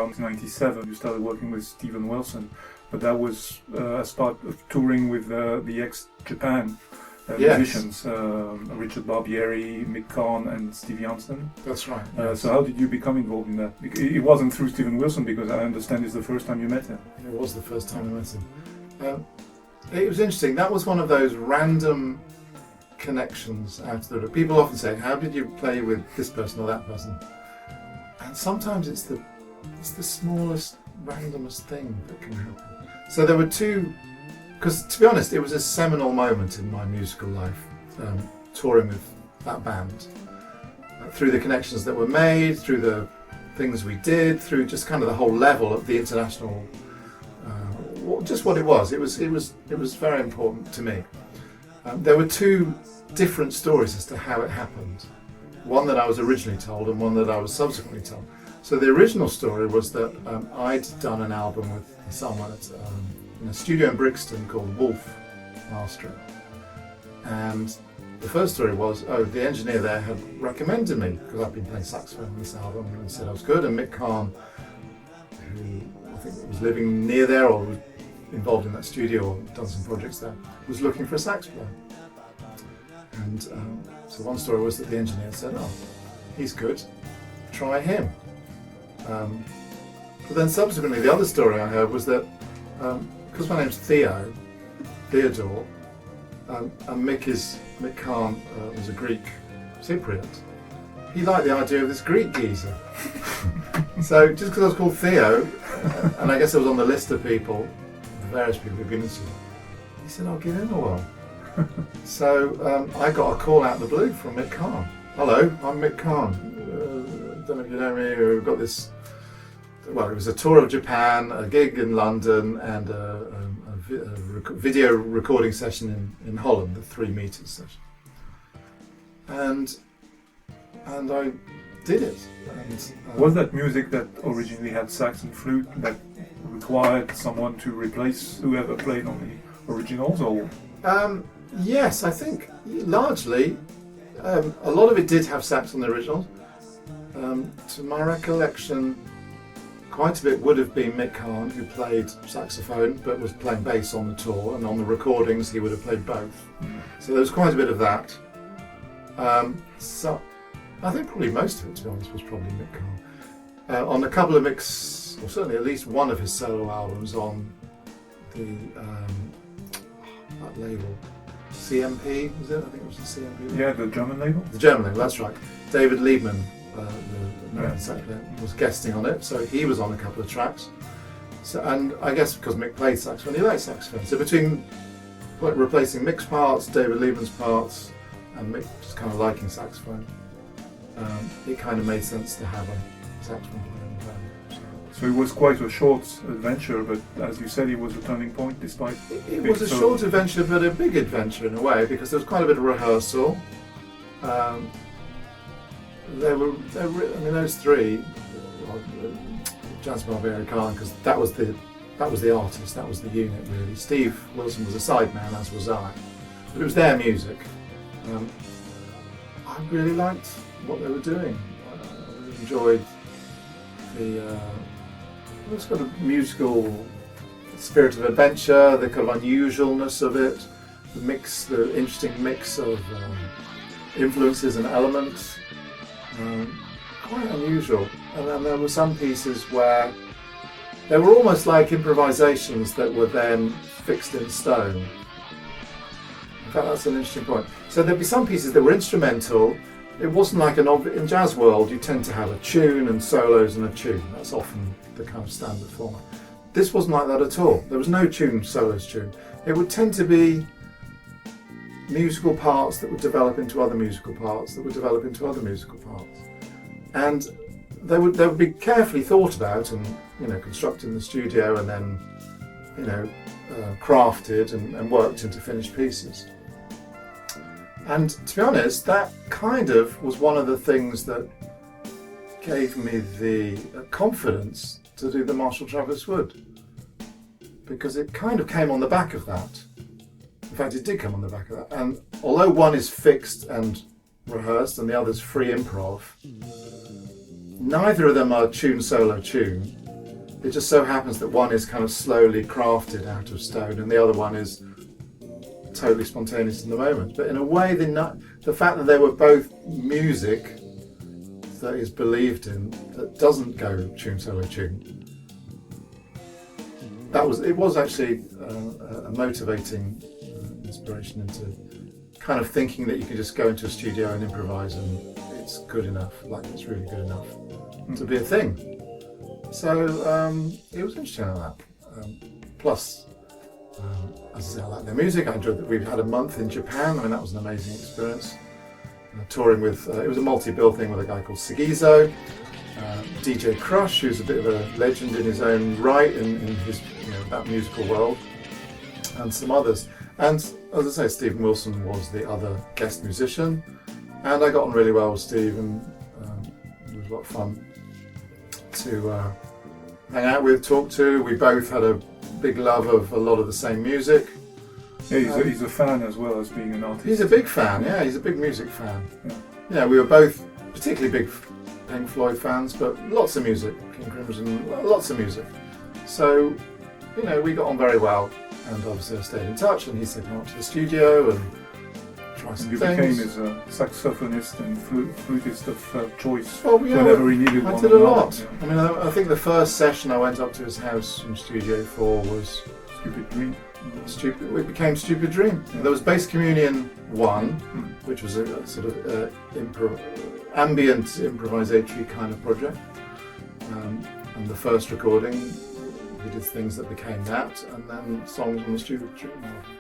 around 97, you started working with Steven Wilson, but that was as part of touring with the ex-Japan musicians, Richard Barbieri, Mick Karn and Steve Jansen. That's right. So how did you become involved in that? It wasn't through Steven Wilson, because I understand it's the first time you met him. It was the first time I met him. It was interesting. That was one of those random connections out of the blue. People often say, how did you play with this person or that person? And sometimes it's the smallest, randomest thing that can happen. So there were two, because to be honest, it was a seminal moment in my musical life, touring with that band. Through the connections that were made, through the things we did, through just kind of the whole level of the international, just what it was. It was very important to me. There were two different stories as to how it happened. One that I was originally told and one that I was subsequently told. So the original story was that I'd done an album with someone in a studio in Brixton called Wolf Mastering. And the first story was, the engineer there had recommended me, because I'd been playing saxophone on this album, and said I was good. And Mick Karn, who I think was living near there or was involved in that studio or done some projects there, was looking for a sax player. And so one story was that the engineer said, he's good, try him. But then subsequently the other story I heard was that, because my name's Theodore, and Mick Karn was a Greek Cypriot, he liked the idea of this Greek geezer. So just because I was called Theo, and I guess I was on the list of people, the various people who've been interviewed, he said, I'll give him a whirl. So I got a call out of the blue from Mick Karn. Hello, I'm Mick Karn. Don't know if you know me. We've got this. Well, it was a tour of Japan, a gig in London, and a video recording session in Holland, the 3 meters session. And I did it. And, was that music that originally had sax and flute that required someone to replace whoever played on the originals, or? Yes, I think largely. A lot of it did have sax on the originals. To my recollection, quite a bit would have been Mick Karn, who played saxophone but was playing bass on the tour, and on the recordings he would have played both. So there was quite a bit of that. So I think probably most of it, to be honest, was probably Mick Karn. On a couple of or certainly at least one of his solo albums on the that label, CMP, was it? I think it was the CMP. Yeah, the German label? The German label, that's right. David Liebman, the American sax player, was guesting on it, so he was on a couple of tracks. So, and I guess because Mick played saxophone, he liked saxophone. So between replacing Mick's parts, David Liebman's parts, and Mick just kind of liking saxophone, it kind of made sense to have a saxophone player in the band. So it was quite a short adventure, but as you said, it was a turning point despite... It was a short adventure, but a big adventure in a way, because there was quite a bit of rehearsal. Those three, Jansen-Barbieri-Karn, because that was the artist, that was the unit really. Steve Wilson was a sideman, as was I, but it was their music. I really liked what they were doing. I really enjoyed this kind of musical spirit of adventure, the kind of unusualness of it, the interesting mix of influences and elements. Quite unusual. And then there were some pieces where they were almost like improvisations that were then fixed in stone. In fact, that's an interesting point. So there'd be some pieces that were instrumental. It wasn't like in jazz world, you tend to have a tune and solos and a tune. That's often the kind of standard format. This wasn't like that at all. There was no tune, solos, tune. It would tend to be musical parts that would develop into other musical parts that would develop into other musical parts. And they would be carefully thought about and constructed in the studio and then crafted and worked into finished pieces. And to be honest, that kind of was one of the things that gave me the confidence to do the Marshall Travis Wood, because it kind of came on the back of that. In fact, it did come on the back of that. And although one is fixed and rehearsed and the other's free improv, neither of them are tune, solo, tune. it just so happens that one is kind of slowly crafted out of stone and the other one is totally spontaneous in the moment. But in a way, the fact that they were both music that is believed in, that doesn't go tune solo tune, it was actually a motivating inspiration into kind of thinking that you can just go into a studio and improvise and it's good enough, like it's really good enough to be a thing. So it was interesting on that. Plus, as I say, I like their music. I enjoyed that. We've had a month in Japan. I mean, that was an amazing experience. Touring with, it was a multi-bill thing with a guy called Sigizo, DJ Crush, who's a bit of a legend in his own right in his, that musical world, and some others. And as I say, Stephen Wilson was the other guest musician, and I got on really well with Steve, and it was a lot of fun to hang out with, talk to. We both had a big love of a lot of the same music. Yeah, he's a fan as well as being an artist. He's a big fan, yeah, he's a big music fan. Yeah, we were both particularly big Pink Floyd fans, but lots of music, King Crimson, lots of music. So, we got on very well, and obviously I stayed in touch, and he said come up to the studio and try some things. You became his saxophonist and flutist of choice whenever he needed one. I did a lot. Yeah. I mean, I think the first session I went up to his house from Studio 4 was Stupid Dream. It became Stupid Dream. Yeah. There was Bass Communion 1, which was a sort of ambient improvisatory kind of project. And the first recording, we did things that became that, and then songs on the Stupid Dream album.